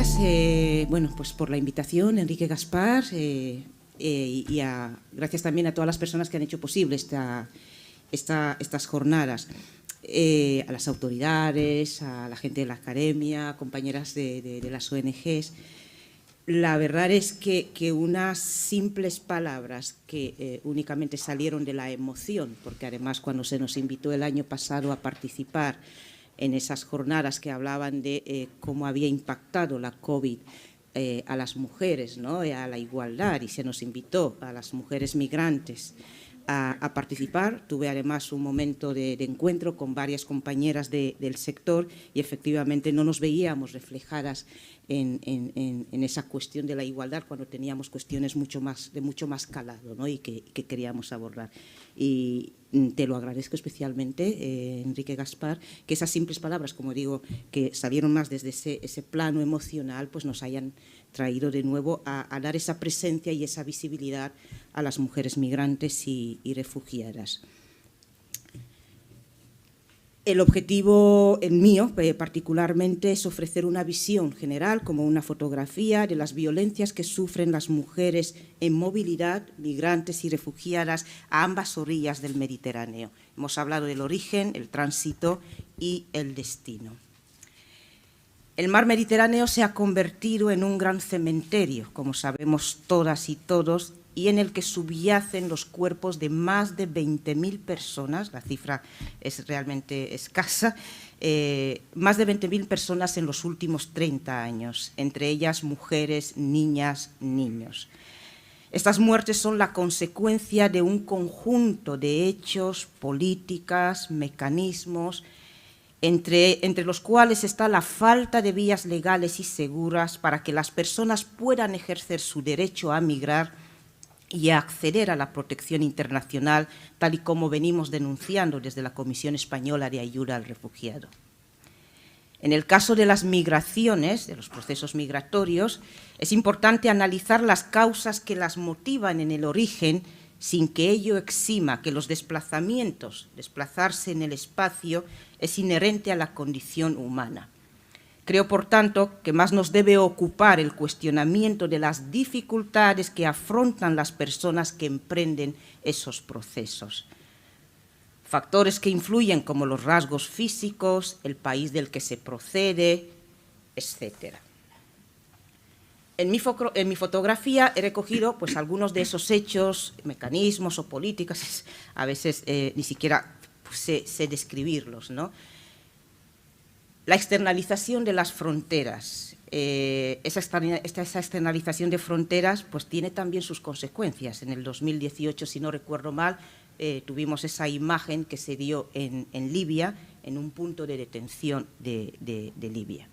gracias, bueno, pues por la invitación, Enrique Gaspar, gracias también a todas las personas que han hecho posible estas jornadas, a las autoridades, a la gente de la academia, compañeras de las ONGs. La verdad es que unas simples palabras que únicamente salieron de la emoción, porque además cuando se nos invitó el año pasado a participar en esas jornadas que hablaban de cómo había impactado la COVID a las mujeres, ¿no?, a la igualdad, y se nos invitó a las mujeres migrantes a participar. Tuve además un momento de encuentro con varias compañeras del sector y efectivamente no nos veíamos reflejadas en esa cuestión de la igualdad cuando teníamos cuestiones de mucho más calado, ¿no?, y que queríamos abordar. Y te lo agradezco especialmente, Enrique Gaspar, que esas simples palabras, como digo, que salieron más desde ese plano emocional, pues nos hayan traído de nuevo a dar esa presencia y esa visibilidad a las mujeres migrantes y refugiadas. El objetivo, el mío particularmente, es ofrecer una visión general, como una fotografía de las violencias que sufren las mujeres en movilidad, migrantes y refugiadas a ambas orillas del Mediterráneo. Hemos hablado del origen, el tránsito y el destino. El mar Mediterráneo se ha convertido en un gran cementerio, como sabemos todas y todos, y en el que subyacen los cuerpos de más de 20.000 personas, la cifra es realmente escasa, más de 20.000 personas en los últimos 30 años, entre ellas mujeres, niñas, niños. Estas muertes son la consecuencia de un conjunto de hechos, políticas, mecanismos, entre los cuales está la falta de vías legales y seguras para que las personas puedan ejercer su derecho a migrar y a acceder a la protección internacional, tal y como venimos denunciando desde la Comisión Española de Ayuda al Refugiado. En el caso de las migraciones, de los procesos migratorios, es importante analizar las causas que las motivan en el origen, sin que ello exima que los desplazarse en el espacio, es inherente a la condición humana. Creo, por tanto, que más nos debe ocupar el cuestionamiento de las dificultades que afrontan las personas que emprenden esos procesos. Factores que influyen como los rasgos físicos, el país del que se procede, etc. En mi fotografía he recogido pues, algunos de esos hechos, mecanismos o políticas, a veces ni siquiera sé describirlos, ¿no? La externalización de las fronteras. Esa externalización de fronteras pues, tiene también sus consecuencias. En el 2018, si no recuerdo mal, tuvimos esa imagen que se dio en Libia, en un punto de detención de Libia.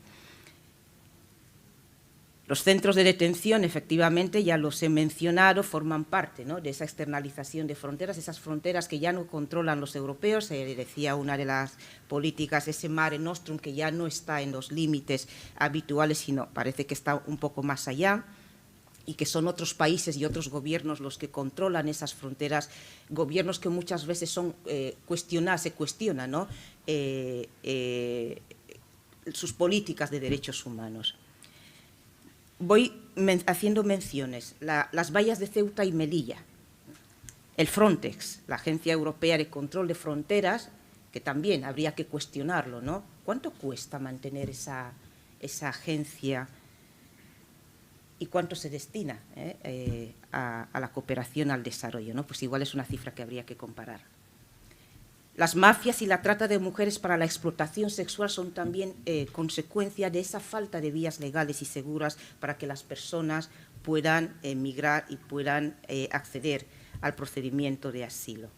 Los centros de detención, efectivamente, ya los he mencionado, forman parte, ¿no?, de esa externalización de fronteras, esas fronteras que ya no controlan los europeos. Decía una de las políticas, ese Mare Nostrum, que ya no está en los límites habituales, sino parece que está un poco más allá, y que son otros países y otros gobiernos los que controlan esas fronteras, gobiernos que muchas veces son se cuestionan, ¿no?, sus políticas de derechos humanos. Voy haciendo menciones. Las vallas de Ceuta y Melilla, el Frontex, la Agencia Europea de Control de Fronteras, que también habría que cuestionarlo, ¿no? ¿Cuánto cuesta mantener esa agencia y cuánto se destina a la cooperación al desarrollo, ¿no? Pues igual es una cifra que habría que comparar. Las mafias y la trata de mujeres para la explotación sexual son también consecuencia de esa falta de vías legales y seguras para que las personas puedan migrar y puedan acceder al procedimiento de asilo.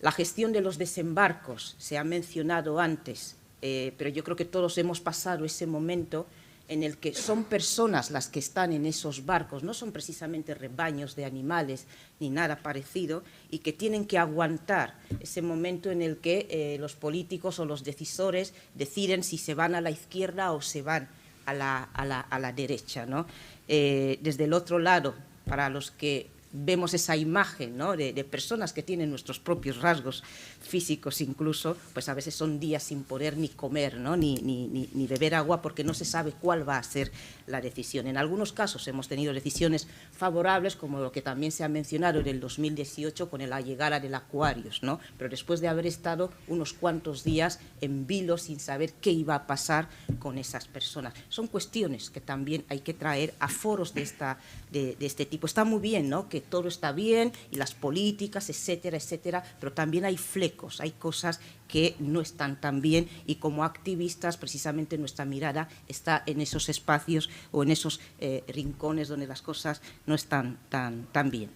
La gestión de los desembarcos se ha mencionado antes, pero yo creo que todos hemos pasado ese momento en el que son personas las que están en esos barcos, no son precisamente rebaños de animales ni nada parecido, y que tienen que aguantar ese momento en el que los políticos o los decisores deciden si se van a la izquierda o se van a la derecha, ¿no? Desde el otro lado, para los que vemos esa imagen, ¿no?, de personas que tienen nuestros propios rasgos físicos incluso, pues a veces son días sin poder ni comer, ¿no?, ni beber agua, porque no se sabe cuál va a ser la decisión. En algunos casos hemos tenido decisiones favorables, como lo que también se ha mencionado en el 2018 con la llegada del Aquarius, ¿no?, pero después de haber estado unos cuantos días en vilo sin saber qué iba a pasar con esas personas. Son cuestiones que también hay que traer a foros de este tipo. Está muy bien, ¿no?, que todo está bien y las políticas, etcétera, etcétera, pero también hay flecos, hay cosas que no están tan bien, y como activistas precisamente nuestra mirada está en esos espacios o en esos rincones donde las cosas no están tan bien.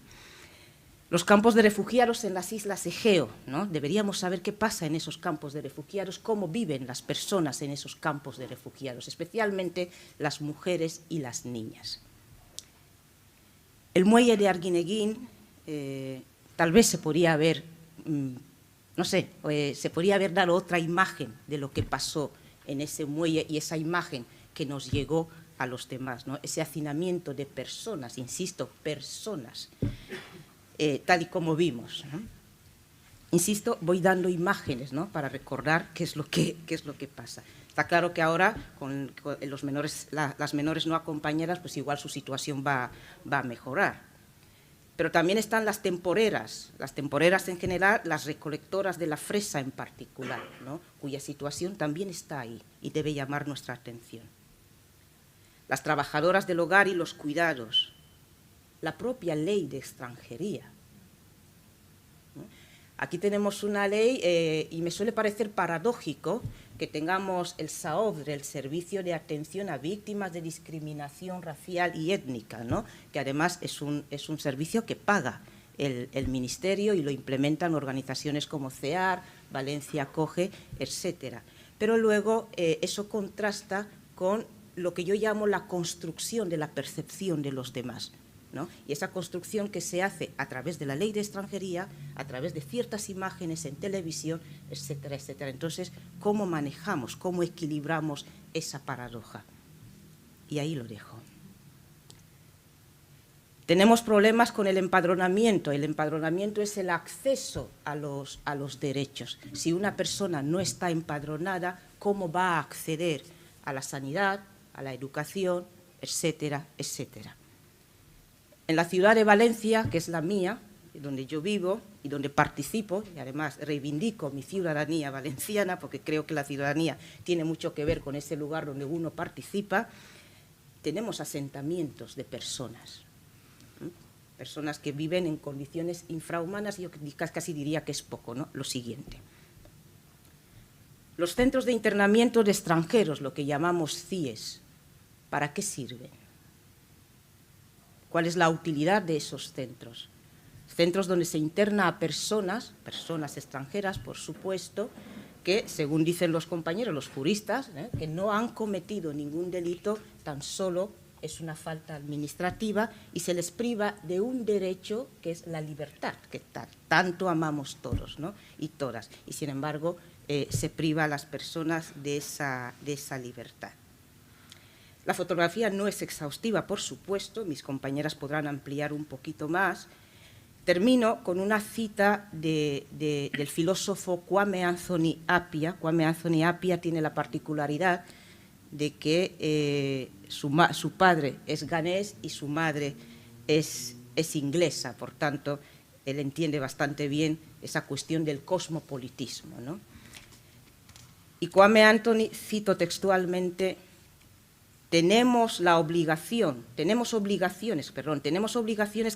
Los campos de refugiados en las islas Egeo, ¿no? Deberíamos saber qué pasa en esos campos de refugiados, cómo viven las personas en esos campos de refugiados, especialmente las mujeres y las niñas. El muelle de Arguineguín, tal vez se podría haber, no sé, se podría haber dado otra imagen de lo que pasó en ese muelle y esa imagen que nos llegó a los demás, ¿no? Ese hacinamiento de personas, insisto, personas, tal y como vimos, ¿no? Insisto, voy dando imágenes, ¿no?, para recordar qué es lo que pasa. Está claro que ahora, con los menores, las menores no acompañadas, pues igual su situación va a mejorar. Pero también están las temporeras en general, las recolectoras de la fresa en particular, ¿no?, cuya situación también está ahí y debe llamar nuestra atención. Las trabajadoras del hogar y los cuidados, la propia ley de extranjería. Aquí tenemos una ley y me suele parecer paradójico que tengamos el SAODRE, el Servicio de Atención a Víctimas de Discriminación Racial y Étnica, ¿no?, que además es un servicio que paga el Ministerio y lo implementan organizaciones como CEAR, Valencia Acoge, etcétera. Pero luego eso contrasta con lo que yo llamo la construcción de la percepción de los demás, ¿no? Y esa construcción que se hace a través de la ley de extranjería, a través de ciertas imágenes en televisión, etcétera, etcétera. Entonces, ¿cómo manejamos, cómo equilibramos esa paradoja? Y ahí lo dejo. Tenemos problemas con el empadronamiento. El empadronamiento es el acceso a los derechos. Si una persona no está empadronada, ¿cómo va a acceder a la sanidad, a la educación, etcétera, etcétera? En la ciudad de Valencia, que es la mía, donde yo vivo y donde participo, y además reivindico mi ciudadanía valenciana, porque creo que la ciudadanía tiene mucho que ver con ese lugar donde uno participa, tenemos asentamientos de personas, personas que viven en condiciones infrahumanas, y yo casi diría que es poco, ¿no? Lo siguiente. Los centros de internamiento de extranjeros, lo que llamamos CIES, ¿para qué sirven? ¿Cuál es la utilidad de esos centros? Centros donde se interna a personas extranjeras, por supuesto, que, según dicen los compañeros, los juristas, que no han cometido ningún delito, tan solo es una falta administrativa y se les priva de un derecho que es la libertad, que tanto amamos todos, ¿no?, y todas. Y, sin embargo, se priva a las personas de esa libertad. La fotografía no es exhaustiva, por supuesto, mis compañeras podrán ampliar un poquito más. Termino con una cita del filósofo Kwame Anthony Appiah. Kwame Anthony Appiah tiene la particularidad de que su padre es ganés y su madre es inglesa, por tanto, él entiende bastante bien esa cuestión del cosmopolitismo, ¿no? Y Kwame Anthony, cito textualmente, tenemos obligaciones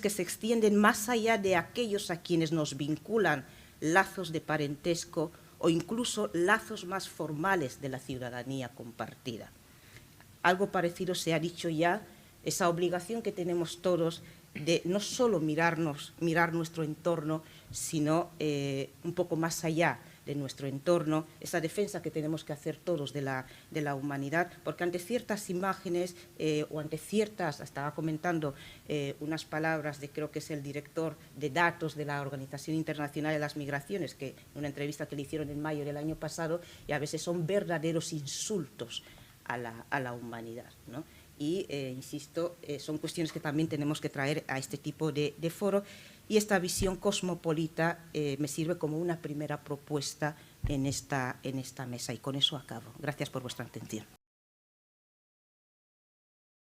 que se extienden más allá de aquellos a quienes nos vinculan lazos de parentesco o incluso lazos más formales de la ciudadanía compartida. Algo parecido se ha dicho ya, esa obligación que tenemos todos de no solo mirar nuestro entorno, sino un poco más allá de nuestro entorno, esa defensa que tenemos que hacer todos de la humanidad, porque ante ciertas imágenes o ante ciertas, estaba comentando unas palabras de, creo que es el director de datos de la Organización Internacional de las Migraciones, que en una entrevista que le hicieron en mayo del año pasado, y a veces son verdaderos insultos a la humanidad, ¿no? y, insisto, son cuestiones que también tenemos que traer a este tipo de foro, y esta visión cosmopolita me sirve como una primera propuesta en esta mesa, y con eso acabo. Gracias por vuestra atención.